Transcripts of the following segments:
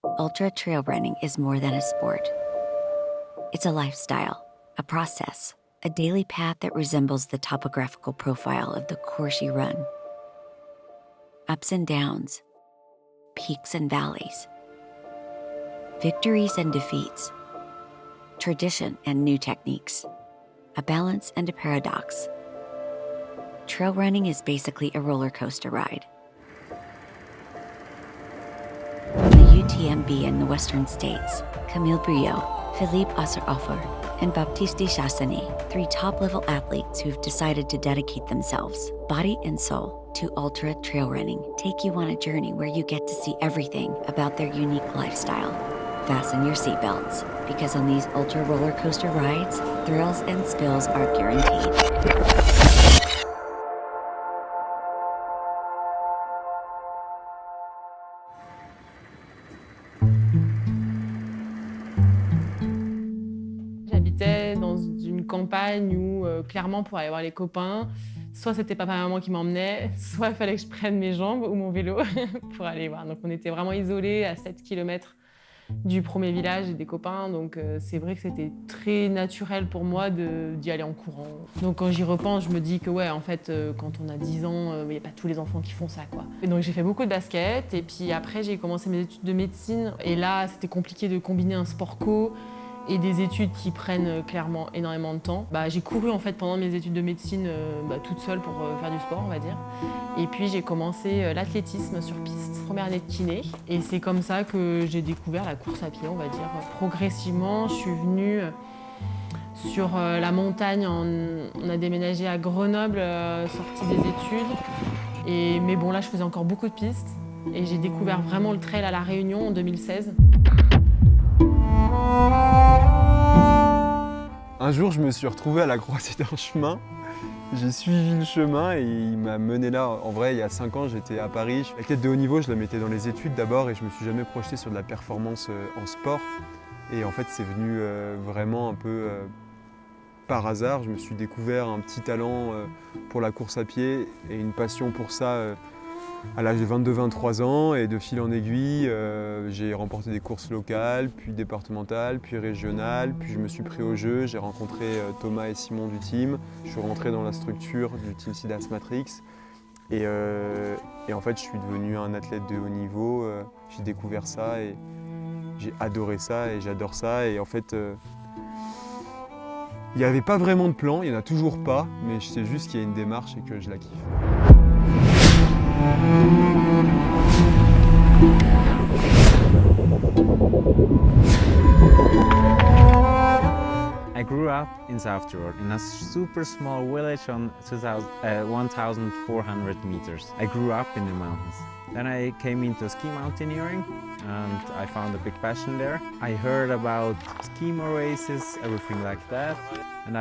Ultra trail running is more than a sport. It's a lifestyle, a process, a daily path that resembles the topographical profile of the course you run. Ups and downs, peaks and valleys, victories and defeats, tradition and new techniques, a balance and a paradox. Trail running is basically a roller coaster ride. From the UTMB in the Western States, Camille Briot, Philippe Osser-Offer, and Baptiste Chassani, 3 top-level athletes who've decided to dedicate themselves, body and soul, to ultra trail running, take you on a journey where you get to see everything about their unique lifestyle. Fasten your seatbelts, because on these ultra roller coaster rides, thrills and spills are guaranteed. J'habitais dans une campagne où, clairement, pour aller voir les copains, soit c'était papa et maman qui m'emmenaient, soit il fallait que je prenne mes jambes ou mon vélo pour aller voir. Donc on était vraiment isolés à 7 km du premier village et des copains. Donc c'est vrai que c'était très naturel pour moi d'y aller en courant. Donc quand j'y repense, je me dis que ouais, en fait, quand on a 10 ans, il n'y a pas tous les enfants qui font ça, quoi. Et donc j'ai fait beaucoup de basket et puis après j'ai commencé mes études de médecine. Et là, c'était compliqué de combiner un sport co et des études qui prennent clairement énormément de temps. J'ai couru en fait pendant mes études de médecine toute seule pour faire du sport, on va dire. Et puis j'ai commencé l'athlétisme sur piste, première année de kiné. Et c'est comme ça que j'ai découvert la course à pied, on va dire. Progressivement, je suis venue sur la montagne. On a déménagé à Grenoble, sortie des études. Mais bon, là, je faisais encore beaucoup de pistes. Et j'ai découvert vraiment le trail à La Réunion en 2016. Un jour, je me suis retrouvé à la croisée d'un chemin. J'ai suivi le chemin et il m'a mené là. En vrai, il y a 5 ans, j'étais à Paris. La quête de haut niveau, je la mettais dans les études d'abord et je me suis jamais projeté sur de la performance en sport. Et en fait, c'est venu vraiment un peu par hasard. Je me suis découvert un petit talent pour la course à pied et une passion pour ça à l'âge de 22-23 ans. Et de fil en aiguille, j'ai remporté des courses locales, puis départementales, puis régionales. Puis je me suis pris au jeu, j'ai rencontré Thomas et Simon du team. Je suis rentré dans la structure du team Sidas Matrix. Et en fait, je suis devenu un athlète de haut niveau. J'ai découvert ça et j'ai adoré ça et j'adore ça. Et en fait, il n'y avait pas vraiment de plan, il n'y en a toujours pas, mais je sais juste qu'il y a une démarche et que je la kiffe. I grew up in South Tyrol, in a super small village on 1,400 meters. I grew up in the mountains. Then I came into ski mountaineering and I found a big passion there. I heard about skimo races, everything like that. And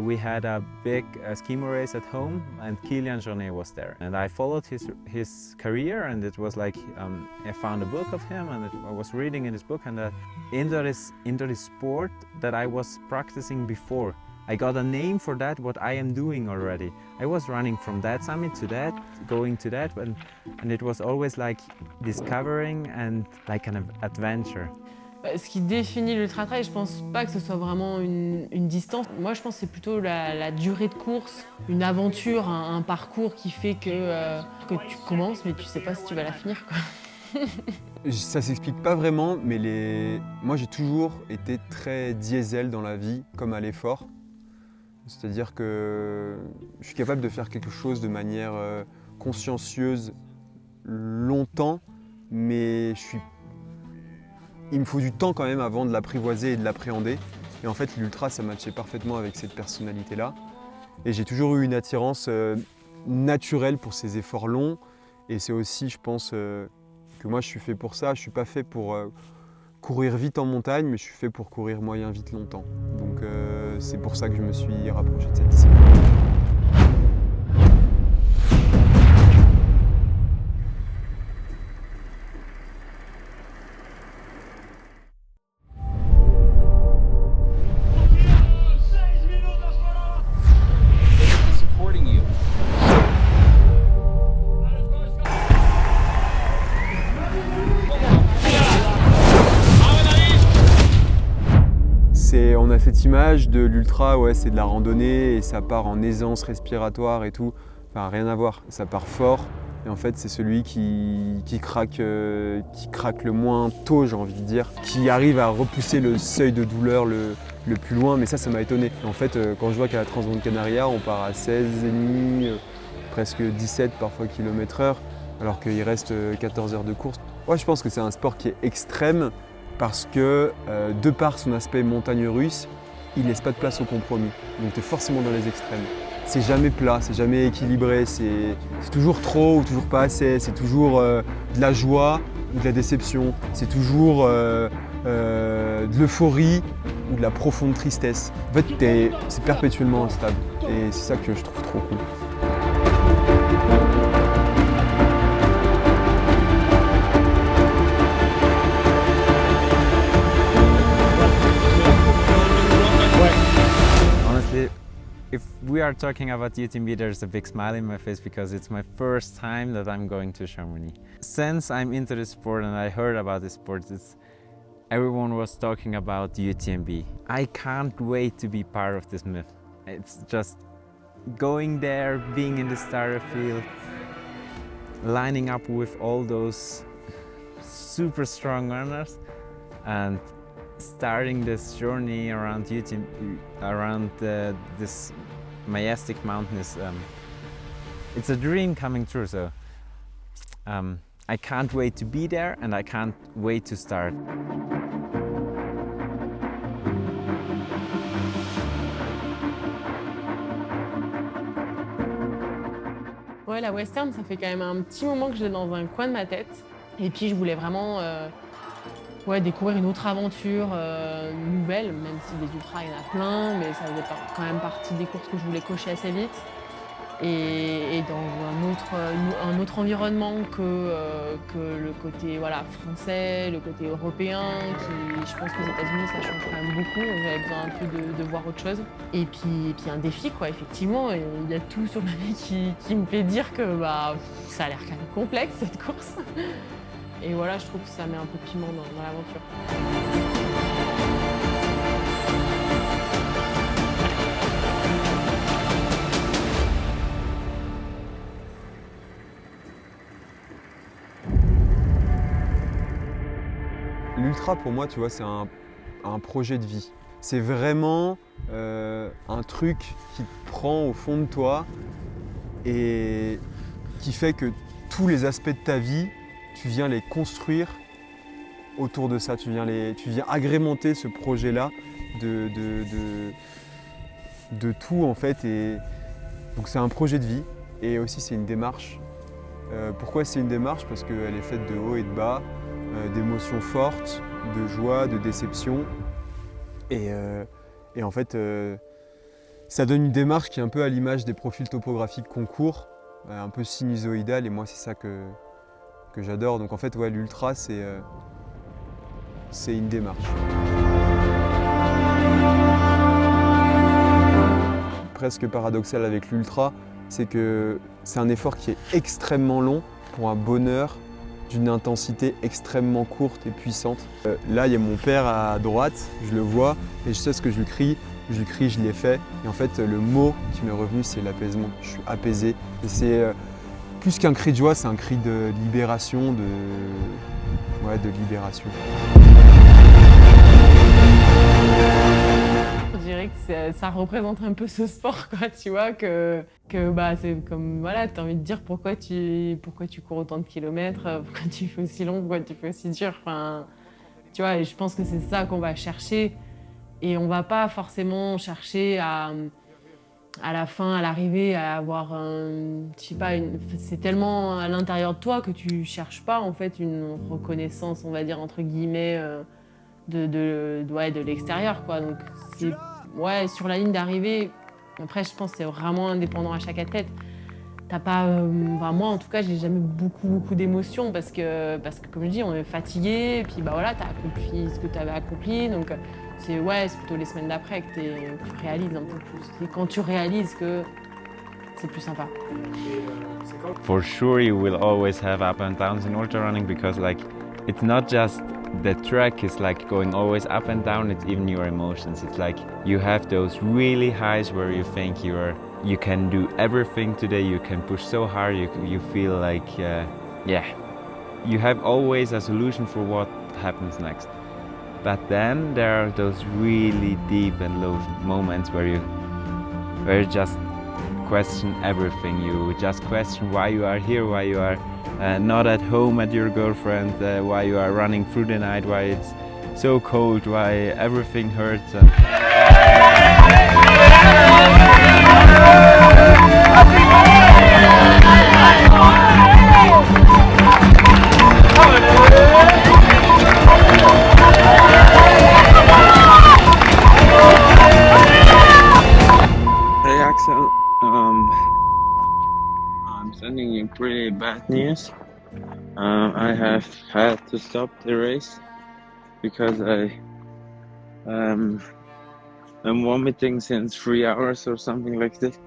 we had a big skimo race at home and Kilian Jornet was there. And I followed his career and it was like, I found a book of him and I was reading in this book and into this sport that I was practicing before. I got a name for that, what I am doing already. I was running from that summit to that, going to that, and it was always like discovering and like an adventure. Ce qui définit l'ultra-trail, je pense pas que ce soit vraiment une distance. Moi, je pense que c'est plutôt la durée de course, une aventure, un parcours qui fait que tu commences, mais tu sais pas si tu vas la finir, quoi. Ça s'explique pas vraiment, mais moi j'ai toujours été très diesel dans la vie, comme à l'effort. C'est-à-dire que je suis capable de faire quelque chose de manière consciencieuse longtemps, mais il me faut du temps quand même avant de l'apprivoiser et de l'appréhender. Et en fait, l'ultra, ça matchait parfaitement avec cette personnalité-là. Et j'ai toujours eu une attirance naturelle pour ces efforts longs. Et c'est aussi, je pense, que moi je suis fait pour ça. Je ne suis pas fait pour courir vite en montagne, mais je suis fait pour courir moyen vite longtemps. Donc c'est pour ça que je me suis rapproché de cette discipline. on a cette image de l'ultra, ouais, c'est de la randonnée et ça part en aisance respiratoire et tout. Enfin, rien à voir, ça part fort. Et en fait, c'est celui qui craque le moins tôt, j'ai envie de dire, qui arrive à repousser le seuil de douleur le plus loin. Mais ça m'a étonné. En fait, quand je vois qu'à la Transgrande Canaria, on part à 16,5, presque 17 parfois km/h, alors qu'il reste 14 heures de course. Ouais, je pense que c'est un sport qui est extrême parce que, de par son aspect montagne russe, il laisse pas de place au compromis. Donc tu es forcément dans les extrêmes. C'est jamais plat, c'est jamais équilibré, c'est toujours trop ou toujours pas assez, c'est toujours de la joie ou de la déception, c'est toujours de l'euphorie ou de la profonde tristesse. En fait, c'est perpétuellement instable et c'est ça que je trouve trop cool. If we are talking about UTMB, there's a big smile in my face because it's my first time that I'm going to Chamonix. Since I'm into the sport and I heard about the sport, everyone was talking about UTMB. I can't wait to be part of this myth. It's just going there, being in the starter field, lining up with all those super strong runners and starting this journey around UTMB, around this majestic mountain it's a dream coming true. So I can't wait to be there and I can't wait to start. Ouais, la western, ça fait quand même un petit moment que je l'ai dans un coin de ma tête. Et puis je voulais vraiment découvrir une autre aventure nouvelle, même si des ultras, il y en a plein, mais ça faisait quand même partie des courses que je voulais cocher assez vite. Et dans un autre environnement que le côté français, le côté européen, qui je pense qu'aux États-Unis ça change quand même beaucoup, donc j'avais besoin un peu de voir autre chose. Et puis un défi quoi, effectivement, et il y a tout sur ma vie qui me fait dire que ça a l'air quand même complexe cette course. Et voilà, je trouve que ça met un peu de piment dans l'aventure. L'ultra, pour moi, tu vois, c'est un projet de vie. C'est vraiment un truc qui te prend au fond de toi et qui fait que tous les aspects de ta vie, tu viens les construire autour de ça. Tu viens agrémenter ce projet-là de tout, en fait. Et donc, c'est un projet de vie et aussi, c'est une démarche. Pourquoi c'est une démarche? Parce qu'elle est faite de haut et de bas, d'émotions fortes, de joie, de déception. Et en fait, ça donne une démarche qui est un peu à l'image des profils topographiques qu'on court, un peu sinusoïdal, et moi c'est ça que j'adore. Donc en fait, ouais, l'ultra, c'est une démarche. Presque paradoxal avec l'ultra, c'est que c'est un effort qui est extrêmement long pour un bonheur d'une intensité extrêmement courte et puissante. Là, il y a mon père à droite, je le vois et je sais ce que je lui crie. Je l'ai fait. Et en fait, le mot qui m'est revenu, c'est l'apaisement. Je suis apaisé. Et c'est plus qu'un cri de joie, c'est un cri de libération, de libération. Je dirais que ça représente un peu ce sport, quoi, tu vois, que c'est comme, voilà, t'as envie de dire pourquoi tu cours autant de kilomètres, pourquoi tu fais aussi long, pourquoi tu fais aussi dur, enfin, tu vois, et je pense que c'est ça qu'on va chercher, et on va pas forcément chercher à la fin, à l'arrivée, à avoir c'est tellement à l'intérieur de toi que tu cherches pas, en fait, une reconnaissance, on va dire, entre guillemets, de l'extérieur, quoi. Donc sur la ligne d'arrivée, après je pense que c'est vraiment indépendant à chaque athlète. T'as pas, moi en tout cas j'ai jamais beaucoup d'émotions parce que comme je dis on est fatigué et puis voilà t'as accompli ce que t'avais accompli, donc c'est plutôt les semaines d'après que tu réalises un peu plus. C'est quand tu réalises que c'est plus sympa. For sure you will always have up and downs in ultra running because it's not just the track is like going always up and down, it's even your emotions. It's like you have those really highs where you think you can do everything today, you can push so hard, you feel like you have always a solution for what happens next. But then there are those really deep and low moments where you just question everything. You just question why you are here, why you are not at home at your girlfriend, why you are running through the night, why it's so cold, why everything hurts. Hey Axel, I'm sending you pretty bad news. I have had to stop the race because I'm vomiting since 3 hours or something like this.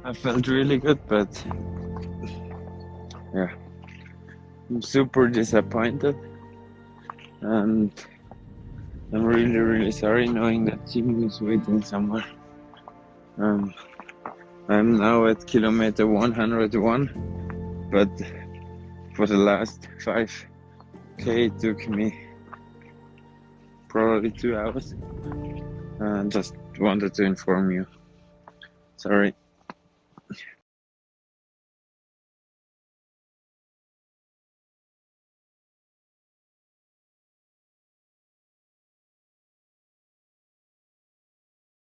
I felt really good, but yeah, I'm super disappointed, and I'm really sorry knowing that Jimmy is waiting somewhere. I'm now at kilometer 101, but for the last 5k it took me probably 2 hours. Just wanted to inform you. Sorry.